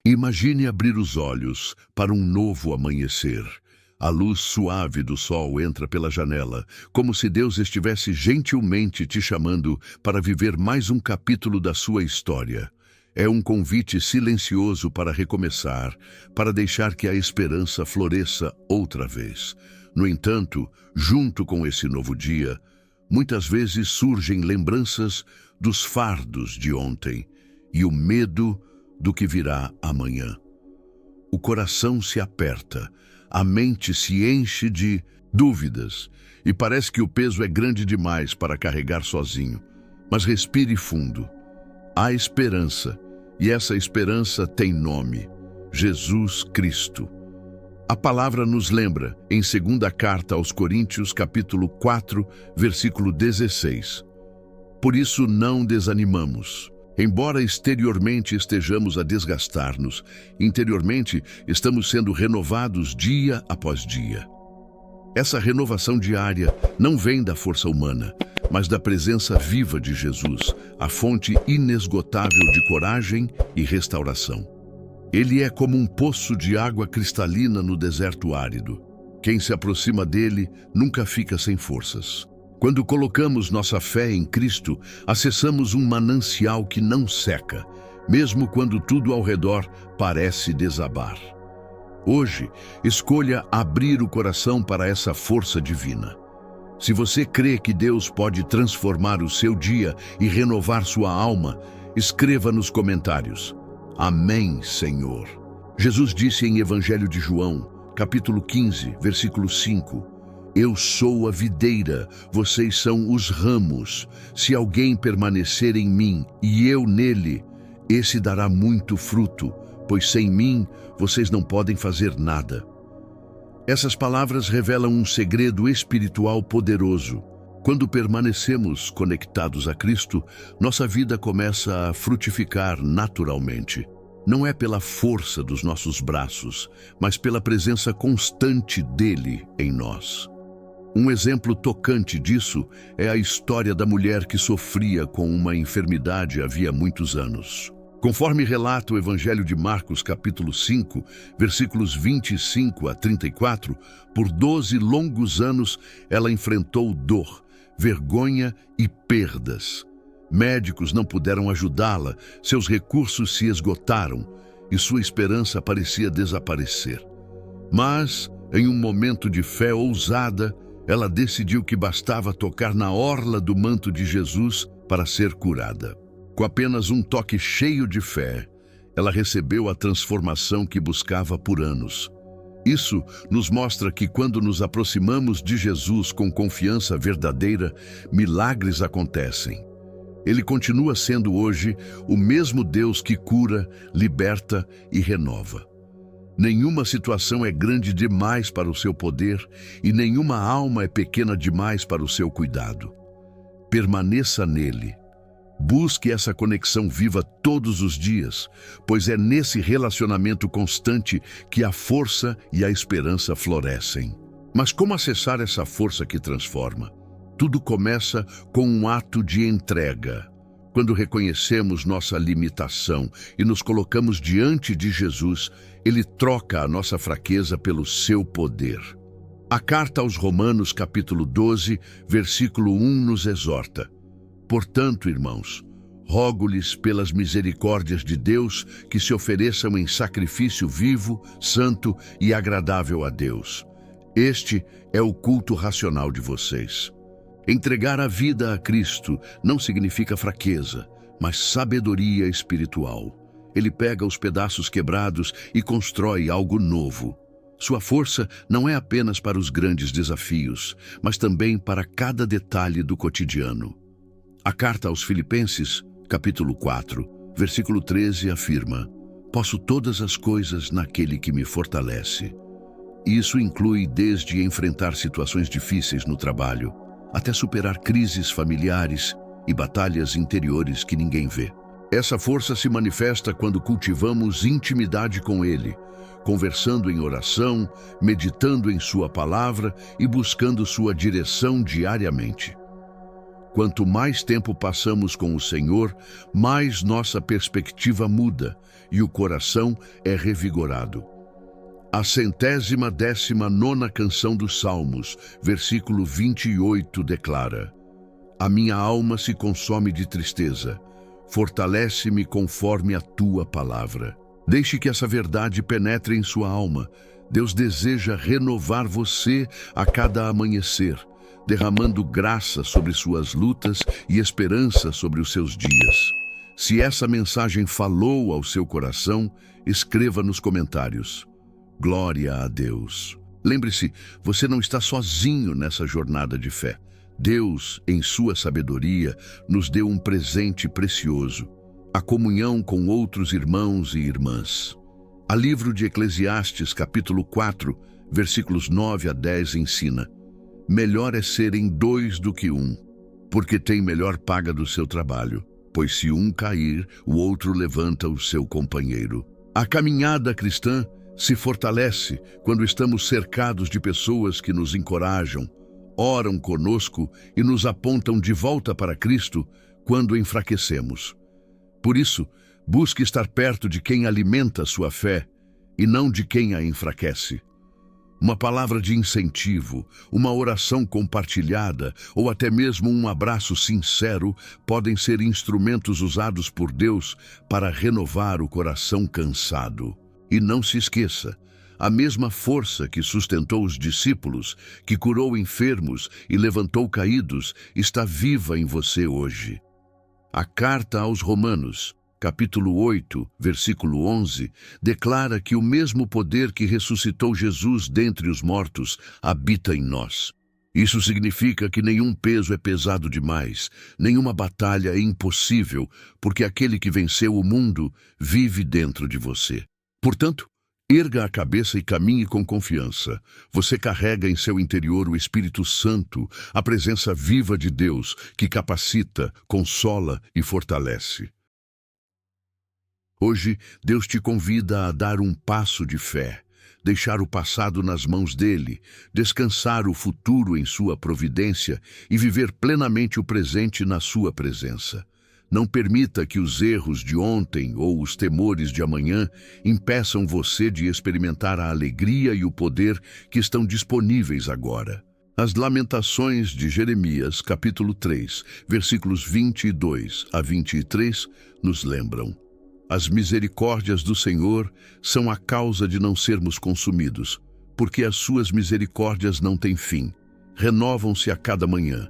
Imagine abrir os olhos para um novo amanhecer. A luz suave do sol entra pela janela, como se Deus estivesse gentilmente te chamando para viver mais um capítulo da sua história. É um convite silencioso para recomeçar, para deixar que a esperança floresça outra vez. No entanto, junto com esse novo dia, muitas vezes surgem lembranças dos fardos de ontem e o medo do que virá amanhã. O coração se aperta, a mente se enche de dúvidas e parece que o peso é grande demais para carregar sozinho. Mas respire fundo. Há esperança, e essa esperança tem nome: Jesus Cristo. A palavra nos lembra, em 2ª Carta aos Coríntios, capítulo 4, versículo 16. Por isso não desanimamos. Embora exteriormente estejamos a desgastar-nos, interiormente estamos sendo renovados dia após dia. Essa renovação diária não vem da força humana, mas da presença viva de Jesus, a fonte inesgotável de coragem e restauração. Ele é como um poço de água cristalina no deserto árido. Quem se aproxima dele nunca fica sem forças. Quando colocamos nossa fé em Cristo, acessamos um manancial que não seca, mesmo quando tudo ao redor parece desabar. Hoje, escolha abrir o coração para essa força divina. Se você crê que Deus pode transformar o seu dia e renovar sua alma, escreva nos comentários: Amém, Senhor. Jesus disse em Evangelho de João, capítulo 15, versículo 5, Eu sou a videira, vocês são os ramos. Se alguém permanecer em mim e eu nele, esse dará muito fruto, pois sem mim vocês não podem fazer nada. Essas palavras revelam um segredo espiritual poderoso. Quando permanecemos conectados a Cristo, nossa vida começa a frutificar naturalmente. Não é pela força dos nossos braços, mas pela presença constante dele em nós. Um exemplo tocante disso é a história da mulher que sofria com uma enfermidade havia muitos anos. Conforme relata o Evangelho de Marcos, capítulo 5, versículos 25 a 34, por 12 longos anos ela enfrentou dor, vergonha e perdas. Médicos não puderam ajudá-la, seus recursos se esgotaram e sua esperança parecia desaparecer. Mas, em um momento de fé ousada, ela decidiu que bastava tocar na orla do manto de Jesus para ser curada. Com apenas um toque cheio de fé, ela recebeu a transformação que buscava por anos. Isso nos mostra que quando nos aproximamos de Jesus com confiança verdadeira, milagres acontecem. Ele continua sendo hoje o mesmo Deus que cura, liberta e renova. Nenhuma situação é grande demais para o seu poder e nenhuma alma é pequena demais para o seu cuidado. Permaneça nele. Busque essa conexão viva todos os dias, pois é nesse relacionamento constante que a força e a esperança florescem. Mas como acessar essa força que transforma? Tudo começa com um ato de entrega. Quando reconhecemos nossa limitação e nos colocamos diante de Jesus, ele troca a nossa fraqueza pelo seu poder. A carta aos Romanos, capítulo 12, versículo 1, nos exorta: Portanto, irmãos, rogo-lhes pelas misericórdias de Deus que se ofereçam em sacrifício vivo, santo e agradável a Deus. Este é o culto racional de vocês. Entregar a vida a Cristo não significa fraqueza, mas sabedoria espiritual. Ele pega os pedaços quebrados e constrói algo novo. Sua força não é apenas para os grandes desafios, mas também para cada detalhe do cotidiano. A carta aos Filipenses, capítulo 4, versículo 13, afirma: Posso todas as coisas naquele que me fortalece. Isso inclui desde enfrentar situações difíceis no trabalho, até superar crises familiares e batalhas interiores que ninguém vê. Essa força se manifesta quando cultivamos intimidade com Ele, conversando em oração, meditando em Sua palavra e buscando Sua direção diariamente. Quanto mais tempo passamos com o Senhor, mais nossa perspectiva muda e o coração é revigorado. A 119ª canção dos Salmos, versículo 28, declara: A minha alma se consome de tristeza, fortalece-me conforme a tua palavra. Deixe que essa verdade penetre em sua alma. Deus deseja renovar você a cada amanhecer, derramando graça sobre suas lutas e esperança sobre os seus dias. Se essa mensagem falou ao seu coração, escreva nos comentários. Glória a Deus. Lembre-se, você não está sozinho nessa jornada de fé. Deus, em sua sabedoria, nos deu um presente precioso: a comunhão com outros irmãos e irmãs. O livro de Eclesiastes, capítulo 4, versículos 9 a 10, ensina: melhor é serem dois do que um, porque tem melhor paga do seu trabalho, pois se um cair, o outro levanta o seu companheiro. A caminhada cristã se fortalece quando estamos cercados de pessoas que nos encorajam, oram conosco e nos apontam de volta para Cristo quando enfraquecemos. Por isso, busque estar perto de quem alimenta sua fé e não de quem a enfraquece. Uma palavra de incentivo, uma oração compartilhada ou até mesmo um abraço sincero podem ser instrumentos usados por Deus para renovar o coração cansado. E não se esqueça, a mesma força que sustentou os discípulos, que curou enfermos e levantou caídos, está viva em você hoje. A carta aos Romanos, capítulo 8, versículo 11, declara que o mesmo poder que ressuscitou Jesus dentre os mortos habita em nós. Isso significa que nenhum peso é pesado demais, nenhuma batalha é impossível, porque aquele que venceu o mundo vive dentro de você. Portanto, erga a cabeça e caminhe com confiança. Você carrega em seu interior o Espírito Santo, a presença viva de Deus, que capacita, consola e fortalece. Hoje, Deus te convida a dar um passo de fé, deixar o passado nas mãos dele, descansar o futuro em sua providência e viver plenamente o presente na sua presença. Não permita que os erros de ontem ou os temores de amanhã impeçam você de experimentar a alegria e o poder que estão disponíveis agora. As Lamentações de Jeremias, capítulo 3, versículos 22 a 23, nos lembram: as misericórdias do Senhor são a causa de não sermos consumidos, porque as suas misericórdias não têm fim, renovam-se a cada manhã.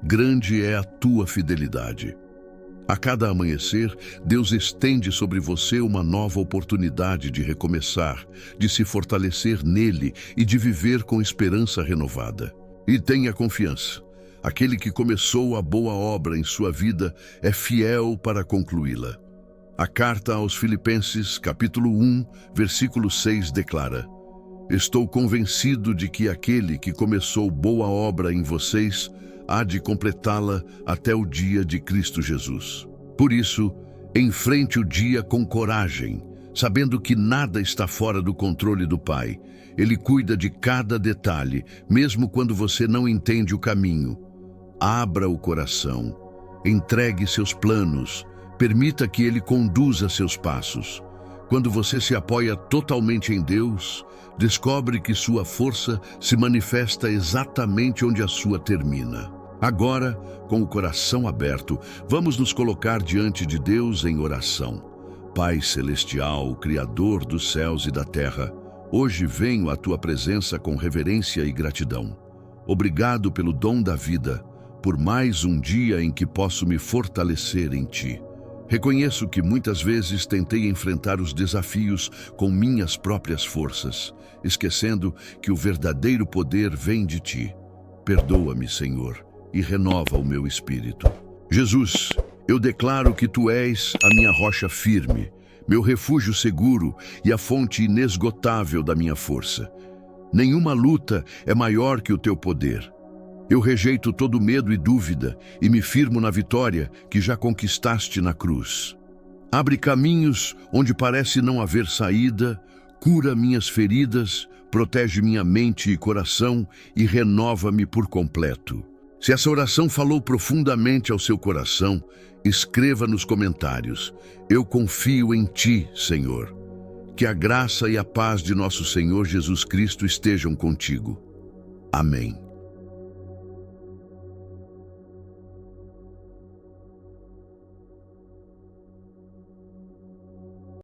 Grande é a tua fidelidade. A cada amanhecer, Deus estende sobre você uma nova oportunidade de recomeçar, de se fortalecer nele e de viver com esperança renovada. E tenha confiança. Aquele que começou a boa obra em sua vida é fiel para concluí-la. A carta aos Filipenses, capítulo 1, versículo 6, declara: estou convencido de que aquele que começou boa obra em vocês há de completá-la até o dia de Cristo Jesus. Por isso, enfrente o dia com coragem, sabendo que nada está fora do controle do Pai. Ele cuida de cada detalhe, mesmo quando você não entende o caminho. Abra o coração, entregue seus planos, permita que Ele conduza seus passos. Quando você se apoia totalmente em Deus, descobre que sua força se manifesta exatamente onde a sua termina. Agora, com o coração aberto, vamos nos colocar diante de Deus em oração. Pai Celestial, Criador dos céus e da terra, hoje venho à Tua presença com reverência e gratidão. Obrigado pelo dom da vida, por mais um dia em que posso me fortalecer em Ti. Reconheço que muitas vezes tentei enfrentar os desafios com minhas próprias forças, esquecendo que o verdadeiro poder vem de Ti. Perdoa-me, Senhor, e renova o meu espírito. Jesus, eu declaro que Tu és a minha rocha firme, meu refúgio seguro e a fonte inesgotável da minha força. Nenhuma luta é maior que o Teu poder. Eu rejeito todo medo e dúvida e me firmo na vitória que já conquistaste na cruz. Abre caminhos onde parece não haver saída, cura minhas feridas, protege minha mente e coração e renova-me por completo. Se essa oração falou profundamente ao seu coração, escreva nos comentários: eu confio em Ti, Senhor. Que a graça e a paz de nosso Senhor Jesus Cristo estejam contigo. Amém.